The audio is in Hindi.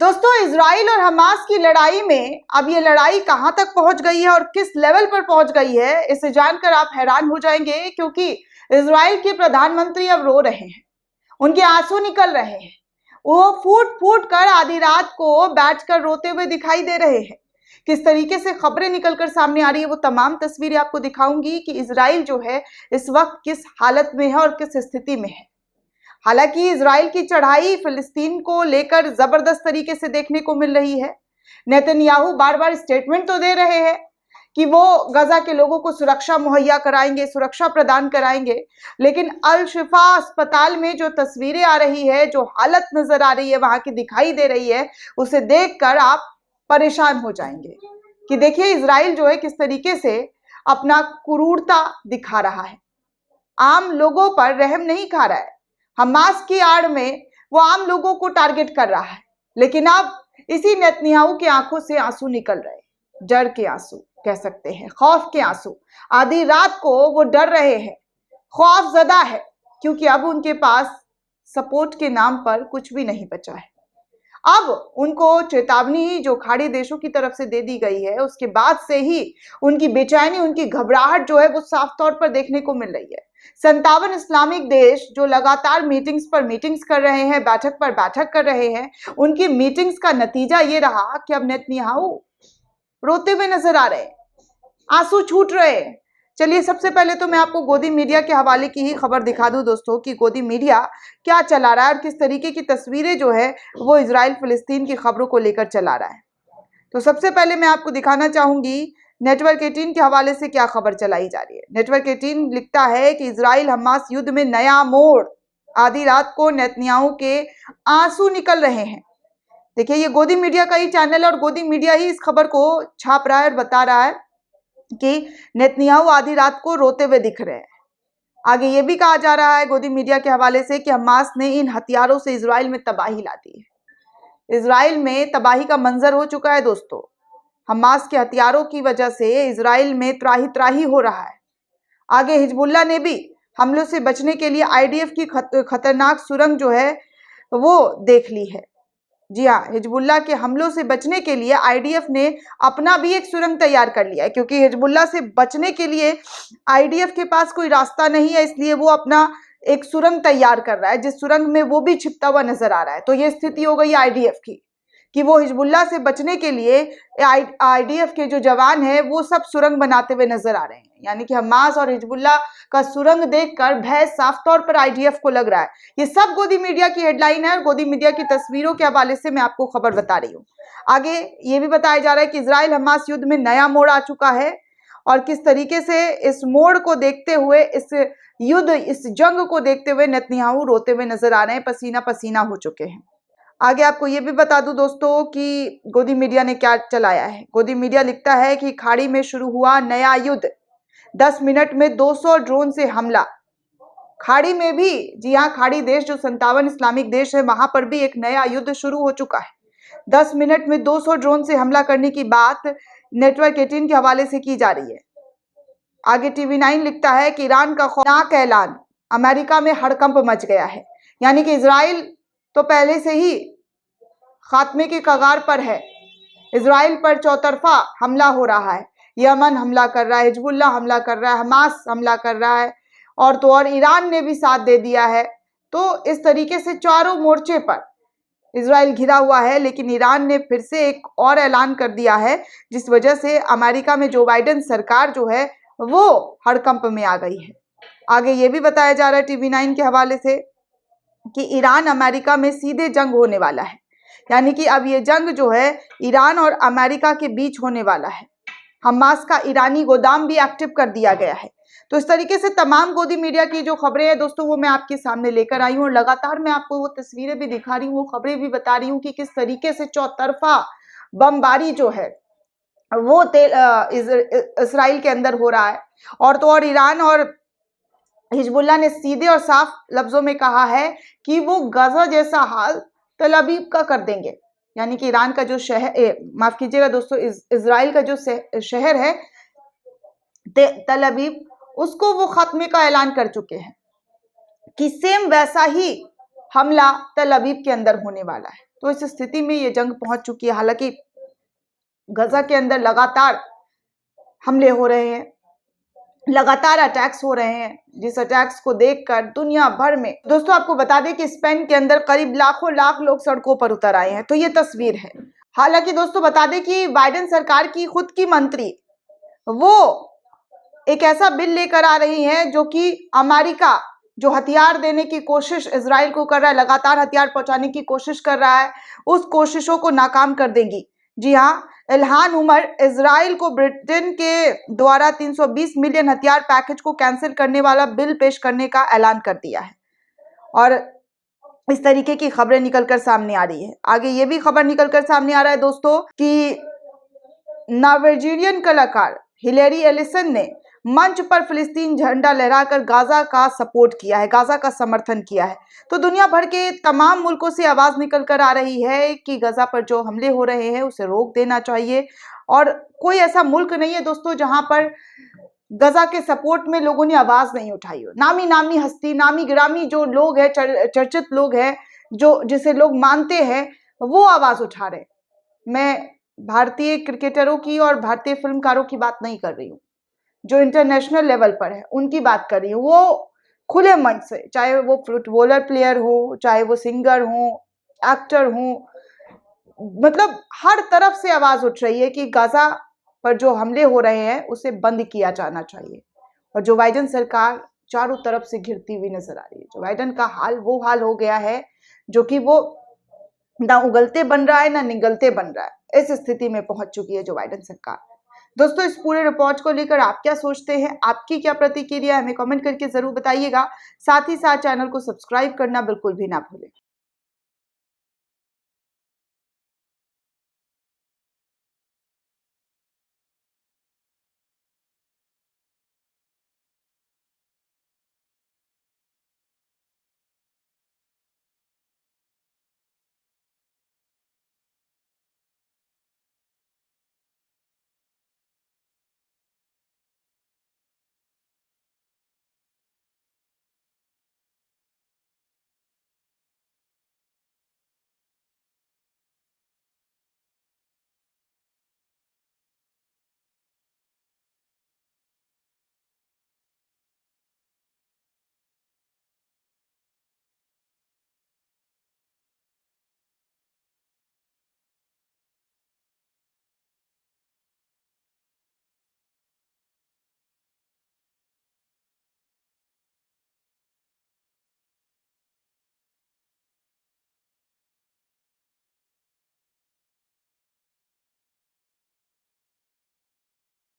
दोस्तों, इजराइल और हमास की लड़ाई में अब ये लड़ाई कहां तक पहुंच गई है और किस लेवल पर पहुंच गई है, इसे जानकर आप हैरान हो जाएंगे। क्योंकि इजराइल के प्रधानमंत्री अब रो रहे हैं, उनके आंसू निकल रहे हैं। वो फूट फूट कर आधी रात को बैठकर रोते हुए दिखाई दे रहे हैं। किस तरीके से खबरें निकलकर सामने आ रही है, वो तमाम तस्वीरें आपको दिखाऊंगी कि इजराइल जो है इस वक्त किस हालत में है और किस स्थिति में है। हालांकि इजराइल की चढ़ाई फिलिस्तीन को लेकर जबरदस्त तरीके से देखने को मिल रही है। नेतन्याहू बार बार स्टेटमेंट तो दे रहे हैं कि वो गजा के लोगों को सुरक्षा मुहैया कराएंगे, सुरक्षा प्रदान कराएंगे, लेकिन अल शिफा अस्पताल में जो तस्वीरें आ रही है, जो हालत नजर आ रही है, वहां की दिखाई दे रही है, उसे देखकर आप परेशान हो जाएंगे कि देखिए इजराइल जो है किस तरीके से अपना क्रूरता दिखा रहा है। आम लोगों पर रहम नहीं खा रहा है। हमास की आड़ में वो आम लोगों को टारगेट कर रहा है। लेकिन अब इसी नेतन्याहू की आंखों से आंसू निकल रहे, डर के आंसू कह सकते हैं, खौफ के आंसू। आधी रात को वो डर रहे हैं, खौफ ज़दा है, क्योंकि अब उनके पास सपोर्ट के नाम पर कुछ भी नहीं बचा है। अब उनको चेतावनी जो खाड़ी देशों की तरफ से दे दी गई है, उसके बाद से ही उनकी बेचैनी, उनकी घबराहट जो है वो साफ तौर पर देखने को मिल रही है। 57 इस्लामिक देश जो लगातार मीटिंग्स पर मीटिंग्स कर रहे हैं, बैठक पर बैठक कर रहे हैं, उनकी मीटिंग्स का नतीजा ये रहा कि अब नेतन्याहू रोते हुए नजर आ रहे हैं, आंसू छूट रहे हैं। चलिए, सबसे पहले तो मैं आपको गोदी मीडिया के हवाले की ही खबर दिखा दूं दोस्तों कि गोदी मीडिया क्या चला रहा है और किस तरीके की तस्वीरें जो है वो इजराइल फिलिस्तीन की खबरों को लेकर चला रहा है। तो सबसे पहले मैं आपको दिखाना चाहूंगी नेटवर्क 18 के हवाले से क्या खबर चलाई जा रही है। नेटवर्क 18 लिखता है कि इजराइल हमास युद्ध में नया मोड़, आधी रात को नेतन्याहू के आंसू निकल रहे हैं। देखिए, ये गोदी मीडिया का ही चैनल है और गोदी मीडिया ही इस खबर को छाप रहा है और बता रहा है कि नेतन्याहू आधी रात को रोते हुए दिख रहे हैं। आगे ये भी कहा जा रहा है गोदी मीडिया के हवाले से कि हमास ने इन हथियारों से इजराइल में तबाही ला दी है। इजराइल में तबाही का मंजर हो चुका है दोस्तों। हमास के हथियारों की वजह से इजराइल में त्राही त्राही हो रहा है। आगे हिजबुल्ला ने भी हमलों से बचने के लिए आईडीएफ की खतरनाक सुरंग जो है वो देख ली है। जी हाँ, हिजबुल्ला के हमलों से बचने के लिए आईडीएफ ने अपना भी एक सुरंग तैयार कर लिया है, क्योंकि हिजबुल्ला से बचने के लिए आईडीएफ के पास कोई रास्ता नहीं है, इसलिए वो अपना एक सुरंग तैयार कर रहा है, जिस सुरंग में वो भी छिपता हुआ नजर आ रहा है। तो ये स्थिति हो गई आईडीएफ की कि वो हिजबुल्ला से बचने के लिए आईडीएफ के जो जवान हैं वो सब सुरंग बनाते हुए नजर आ रहे हैं। यानी कि हमास और हिजबुल्ला का सुरंग देखकर भय साफ तौर पर आईडीएफ को लग रहा है। ये सब गोदी मीडिया की हेडलाइन है और गोदी मीडिया की तस्वीरों के हवाले से मैं आपको खबर बता रही हूँ। आगे ये भी बताया जा रहा है कि इजराइल हमास युद्ध में नया मोड़ आ चुका है और किस तरीके से इस मोड़ को देखते हुए, इस युद्ध, इस जंग को देखते हुए नेतन्याहू रोते हुए नजर आ रहे हैं, पसीना पसीना हो चुके हैं। आगे आपको ये भी बता दूं दोस्तों कि गोदी मीडिया ने क्या चलाया है। गोदी मीडिया लिखता है कि खाड़ी में शुरू हुआ नया युद्ध, 10 मिनट में 200 ड्रोन से हमला। खाड़ी में भी, जी हाँ, खाड़ी देश जो 57 इस्लामिक देश है, वहां पर भी एक नया युद्ध शुरू हो चुका है। 10 मिनट में 200 ड्रोन से हमला करने की बात नेटवर्क 18 के हवाले से की जा रही है। आगे TV9 लिखता है कि ईरान का खौफनाक ऐलान, अमेरिका में हड़कंप मच गया है। यानी कि इजराइल तो पहले से ही खात्मे के कगार पर है। इजराइल पर चौतरफा हमला हो रहा है। यमन हमला कर रहा है, हिजबुल्ला हमला कर रहा है, हमास हमला कर रहा है, और तो और ईरान ने भी साथ दे दिया है। तो इस तरीके से चारों मोर्चे पर इजराइल घिरा हुआ है। लेकिन ईरान ने फिर से एक और ऐलान कर दिया है, जिस वजह से अमेरिका में जो बाइडेन सरकार जो है वो हड़कंप में आ गई है। आगे ये भी बताया जा रहा है TV9 के हवाले से कि ईरान अमेरिका में सीधे जंग होने वाला है। यानी कि अब ये जंग जो है ईरान और अमेरिका के बीच होने वाला है। हमास का ईरानी गोदाम भी एक्टिव कर दिया गया है। तो इस तरीके से तमाम गोदी मीडिया की जो खबरें हैं दोस्तों वो मैं आपके सामने लेकर आई हूँ और लगातार मैं आपको वो तस्वीरें भी दिखा रही हूँ, वो खबरें भी बता रही हूँ कि किस तरीके से चौतरफा बमबारी जो है वो इसराइल के अंदर हो रहा है। और तो और ईरान और हिजबुल्ला ने सीधे और साफ लफ्जों में कहा है कि वो गजा जैसा हाल तल अवीव का कर देंगे। यानी कि ईरान का जो शहर, माफ कीजिएगा दोस्तों, इजराइल का जो शहर है तल अवीव, उसको वो खात्मे का ऐलान कर चुके हैं कि सेम वैसा ही हमला तल अवीव के अंदर होने वाला है। तो इस स्थिति में ये जंग पहुंच चुकी है। हालांकि गजा के अंदर लगातार हमले हो रहे हैं, लगातार अटैक्स हो रहे हैं, जिस अटैक्स को देखकर दुनिया भर में, दोस्तों आपको बता दें कि स्पेन के अंदर करीब लाखों लाख लोग सड़कों पर उतर आए हैं। तो ये तस्वीर है। हालांकि दोस्तों बता दें कि बाइडेन सरकार की खुद की मंत्री वो एक ऐसा बिल लेकर आ रही है जो कि अमेरिका जो हथियार देने की कोशिश इजराइल को कर रहा है, लगातार हथियार पहुंचाने की कोशिश कर रहा है, उस कोशिशों को नाकाम कर देंगी। जी हाँ, इल्हान उमर इजराइल को ब्रिटेन के द्वारा 320 मिलियन हथियार पैकेज को कैंसिल करने वाला बिल पेश करने का ऐलान कर दिया है। और इस तरीके की खबरें निकलकर सामने आ रही है। आगे ये भी खबर निकलकर सामने आ रहा है दोस्तों कि नॉर्वेजियन कलाकार हिलेरी एलिसन ने मंच पर फिलिस्तीन झंडा लहराकर गाजा का सपोर्ट किया है, गाजा का समर्थन किया है। तो दुनिया भर के तमाम मुल्कों से आवाज निकल कर आ रही है कि गजा पर जो हमले हो रहे हैं उसे रोक देना चाहिए। और कोई ऐसा मुल्क नहीं है दोस्तों जहां पर गजा के सपोर्ट में लोगों ने आवाज नहीं उठाई हो। नामी नामी हस्ती, नामी गिरामी जो लोग हैं, चर्चित लोग हैं, जो जिसे लोग मानते हैं, वो आवाज उठा रहे। मैं भारतीय क्रिकेटरों की और भारतीय फिल्मकारों की बात नहीं कर रही हूँ, जो इंटरनेशनल लेवल पर है उनकी बात कर रही हूँ। वो खुले मंच से, चाहे वो फुटबॉलर प्लेयर हो, चाहे वो सिंगर हो, एक्टर हो, मतलब हर तरफ से आवाज उठ रही है कि गाजा पर जो हमले हो रहे हैं उसे बंद किया जाना चाहिए। और जो बाइडेन सरकार चारों तरफ से घिरती हुई नजर आ रही है। जो बाइडेन का हाल वो हाल हो गया है जो कि वो ना उगलते बन रहा है ना निगलते बन रहा है। इस स्थिति में पहुंच चुकी है जो बाइडेन सरकार। दोस्तों इस पूरे रिपोर्ट को लेकर आप क्या सोचते हैं, आपकी क्या प्रतिक्रिया, हमें कमेंट करके जरूर बताइएगा। साथ ही साथ चैनल को सब्सक्राइब करना बिल्कुल भी ना भूलें।